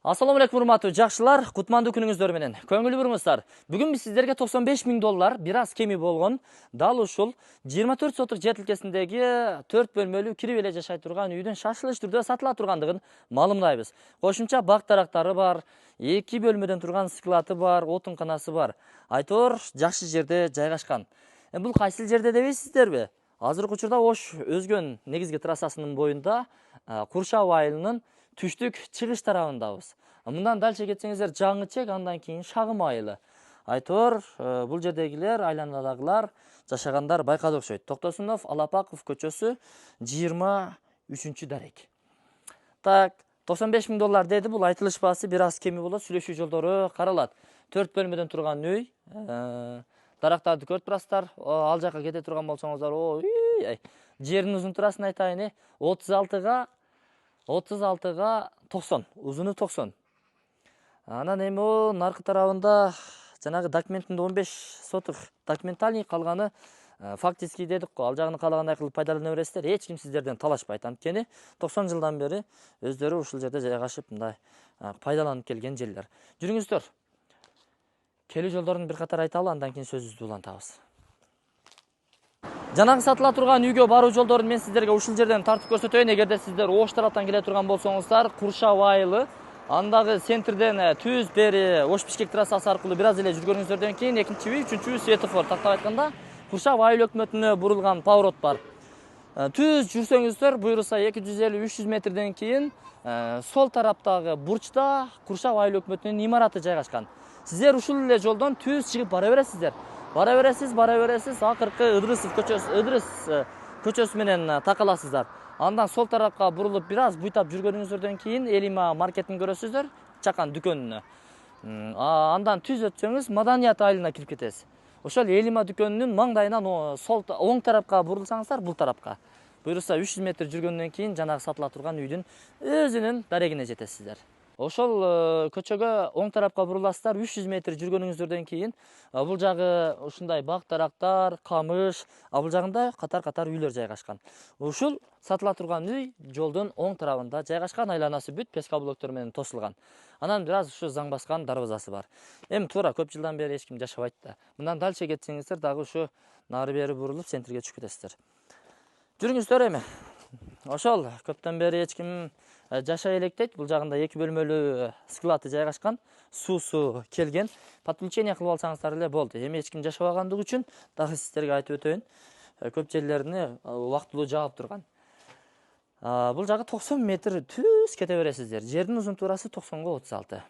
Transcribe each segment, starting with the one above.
Assalamu алейкум урматтуу жакшылар, кутмандуу күнүңүздөр менен. Көңүлүү бурмуздар. Бүгүн биз сиздерге 95 000 доллар, бир аз кеми болгон, дал ушул 24 сотук жер тилкесиндеги 4 бөлмөлүү кирип эле жашай турган үйдүн шашылыш түрдө сатыла тургандыгын маалымдайбыз. Кошумча бак дарактары бар, 2 бөлмөдөн турган склаты бар, отунканасы бар. Айтор жакшы жерде жайгашкан. Бул кайсыл жерде дебейсиздерби? Азыркы учурда Ош өзгөн негизги трассасынын боюнда Куршав айылынын түштүк чыгыш тарабындабыз. Мындан дальше кетсеңиздер жаңы чек, андан кийин Шагым айылы. Айтор бул жердегилер, айланадагылар жашагандар байкады окшойт. Токтосунов Алапаков көчөсү 23-дарек. Так, 95 000 доллар деди, бул айтылыш баасы бир аз кеми болот, сүйлөшүү жолдору каралат. 4 бөлмөдөн турган үй, дарактарды көрүп турасыздар. Ал жака кете турган болсоңуздар, жердин узун турасын айтайын, 36га 90, узуну 90. Анан эми наркы тарабында жанагы документинде 15 сотук документальный калганы фактически дедик го. Ал жагын каалагандай кылып пайдалана бересиздер. Эч ким сиздерден талашпайт. Анткени 90 жылдан бери өздөрү ушул жерде жайгашып мындай пайдаланып келген жерлер. Жүрүңүздөр. Келүү жолдорун бир катар айталы, андан кийин сөзүбүздү улантабыз. Жанагы сатыла турган үйгө баруу жолдорун мен сиздерге ушул жерден тартып көрсөтөйүн. Эгерде сиздер Ош тараптан келе турган болсоңуздар, Куршав айылы, андагы центрден түз бери Ош Бишкек трассасы аркылуу бир аз эле жүргөнүңүздөрдөн кийин экинчи үй, үчүнчү үй светофор, тактап айтканда Куршав айыл өкмөтүнө бурулган поворот бар. Түз жүрсөңүздөр, буюрса 250-300 метрден кийин сол тараптагы бурчта Куршав айыл өкмөтүнүн имараты жайгашкан. Сиздер ушул эле жолдон түз чыгып бара бересиздер. Бара бересиз, акыркы Ыдырыс көчөсү менен такаласыздар. Андан сол тарапка бурулуп бир аз буйтап жүргөнүңүздөрдөн кийин Элима маркетин көрөсүздөр, чакан дүкөнүнө. Андан түз өтсөңүз Маданият айылына кирип кетесиз. Ошол Элима дүкөнүнүн маңдайынан сол оң тарапка бурулсаңыздар, бул тарапка. Буюрса 300 метр жүргөндөн кийин жанагы сатыла турган үйдүн өзүнүн дарегине жетесиздер. Ошол көчөгө оң тарапка буруласыздар, 300 метр жүргөнүңүздөрдөн кийин бул жагы ушундай бак дарактар, камыш, бул жагында катар-катар үйлөр жайгашкан. Ушул сатыла турган үй жолдун оң тарабында жайгашкан, айланасы бүт песка блоктор менен тосулган. Анан бир аз ушу заң баскан дарбазасы бар. Эми туура көп жылдан бери эч ким жашабайт да. Мындан дальше кетсеңиздер дагы ушу нары бери бурулуп центрге түшүп кетесиздер. Жүрүңүздөр эми. Ошол көптөн бери эч ким жашай электейт. Бул жагында 2 бөлмөлүү склаты жайгашкан, суусу келген. Подключение кылып алсаңыздар эле болду. Эми эч ким жашабагандыгы үчүн дагы сиздерге айтып өтөйүн. Көп жерлерини убактылуу жаап турган. Бул жагы 90 метр түз кете бересиздер. Жердин узун туурасы 90-го 36.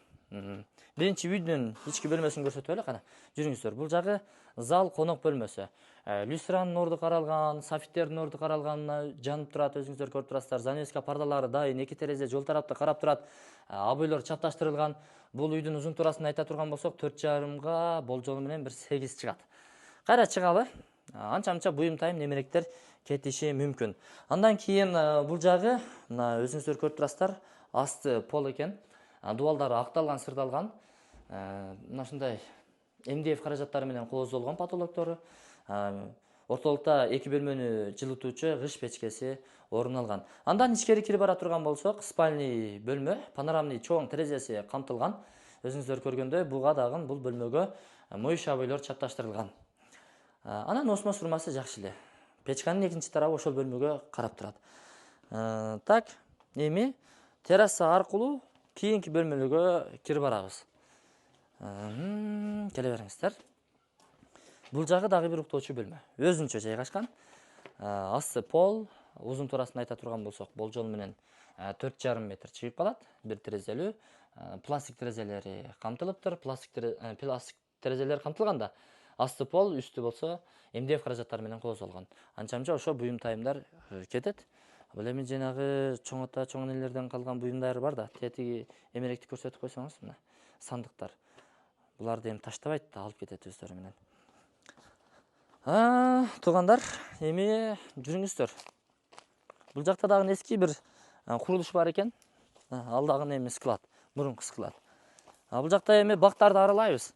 Биринчи үйдүн ички бөлмөсүн көрсөтөлү кана. Жүрүңүздөр. Бул жагы зал, конок бөлмөсү. Люстранын орду каралган, софиттердин орду каралган, жанып турат, өзүңүздөр көрүп турасыздар. Занавеска пардалары дайын, 2 терезе жол тарапта карап турат. Абойлор чапташтырылган. Бул үйдүн узун туурасын айта турган болсок, 4,5га болжолу менен бир 8 чыгат. Кайра чыгалы. Анча-мынча буюм-тайым немеректер кетиши мүмкүн. Андан кийин бул жагы, мына өзүңүздөр көрүп турасыздар, асты пол экен. Дубалдары акталган, сырдалган. Мына ушундай МДФ каражаттары менен кооздолгон потолоктору. Ортолукта 2 бөлмөнү жылытуучу кыш печкеси орун алган. Андан ичкери кирип бара турган болсок, спальный бөлмө, панорамный чоң терезеси камтылган. Өзүңүздөр көргөндөй, буга дагы бул бөлмөгө моющий абойлор чапташтырылган. Анан осмо сурмасы жакшы эле. Печканын экинчи тарабы ошол бөлмөгө карап турат. Так, эми терраса аркылуу кийинки бөлмөлөргө кирип барабыз. Келе бериңиздер. Бул жагы дагы бир уктоочу бөлмө. Өзүнчө жайгашкан. Асты пол, узун туурасын айта турган болсок, болжол менен 4,5 метр чыгып калат. Бир терезелүү, пластик терезелери камтылыптыр. Пластик терезелер камтылганда, асты пол, үстү болсо МДФ каражаттары менен кооздолгон. Анча-мынча ошо буюм-тайымдар кетет. Бул эми жанагы чоң ата, чоң энелерден калган буюмдар бар да, тетиги эмеректи көрсөтүп койсоңуз, мына сандыктар. Буларды эми таштабайт да, алып кетет өздөрү менен. Туугандар, эми жүрүңүздөр. Бул жакта дагы эски бир курулуш бар экен. Ал дагы эми склад, мурунку склад. Бул жакта эми бактарды аралайбыз.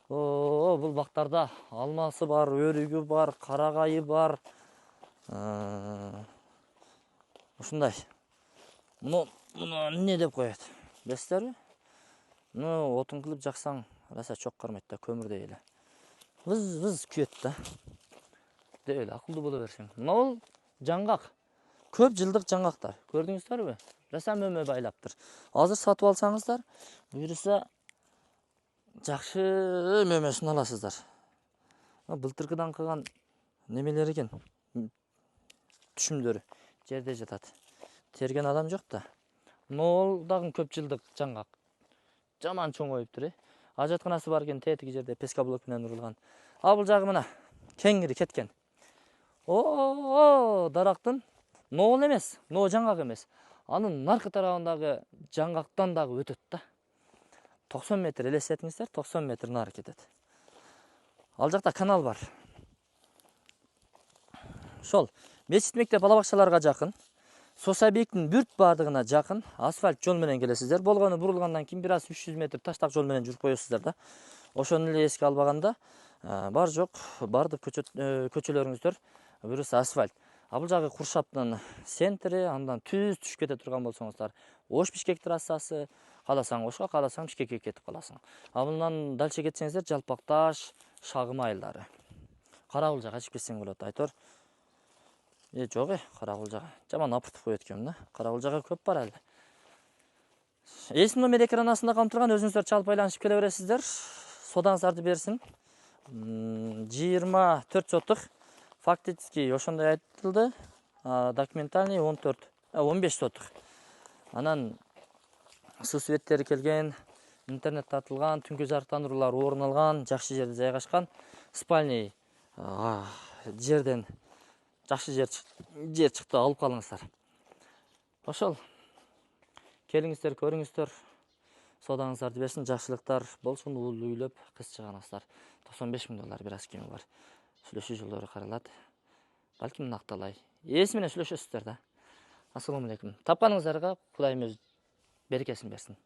Бул бактарда алмасы бар, өрүгү бар, карагайы бар. Ушундай. Муну Муну не деп коет? Білесіздербі? Муну отун кылып жаксаң, раса чок кармайт да, көмүрдөй эле. Выз күйөт да. Деп эле акылдуу боло берсең. Мына жаңгак. Көп жылдык жаңгактар. Көрдүңүздөрбү? Раса мөмө байлаптыр. Азыр сатып алсаңыздар, буюрса жакшы мөмөсүн аласыздар. Былтыркыдан кылган немелер экен. Түшүмдөрү жерде жатат. Терген адам жок да. Могул дагы көп жылдык жаңгак. Жаман чоңоюптур, Ажатканасы бар экен, тетиги жерде пескоблок менен урулган. А бул жагы мына кеңири кеткен. Дарактын ноол эмес, ноо жаңгак эмес. Анын наркы тарабындагы жаңгактан дагы өтөт да. 90 метр элестетиңиздер, 90 метр нары кетет. Ал жакта канал бар. Ошол мечит мектеп бала бакчаларга жакын. Сосабектин бүрт баардыгына жакын асфальт жол менен келесиздер. Болгону бурулгандан кийин бир аз 300 метр таштак жол менен жүрүп коесуздар да. Ошону эле эске албаганда бар жок баардык көчөлөрүңүздөр буюрса асфальт. А бул жагы Куршаптын центри, андан түз кете турган болсоңуздар, Ош Бишкек трассасы, кааласаң Ошко, кааласаң Бишкекке кетип каласың. А мындан дальше кетсеңиздер Жалпакташ, Шагым айылдары. Карагул жакка чыгып кетсең болот, Айтор. Жок, Карагул жагы. Жаман апыртып коет экенмин да. Карагул жагы көп бар эле. Эсим номер экран астында калып турган, өзүңүздөр чалып айланышып келе бересиздер. Содаңыздарды берсин. 24 сотук. Фактически ошондой айтылды. Документальный 15 сотук. Анан суу светтери келген, интернет тартылган, түнкү жарыктандыруулар орун алган, жакшы жерде жайгашкан. Спальный жерден жакшы жер чыкты, алып калыңыздар. Ошол. Келиңиздер, көрүңүздөр. Содаңыздарды берсин, жакшылыктар болсун, уулуу үйлөп, кыз чыганыңыздар. $95,000 бир аз кеми бар. Сүйлөшүү жолдору каралат. Балким накталай. Ээси менен сүйлөшөсүздөр да. Ассаламу алейкум. Тапканыңыздарга Кудайым өз берекесин берсин.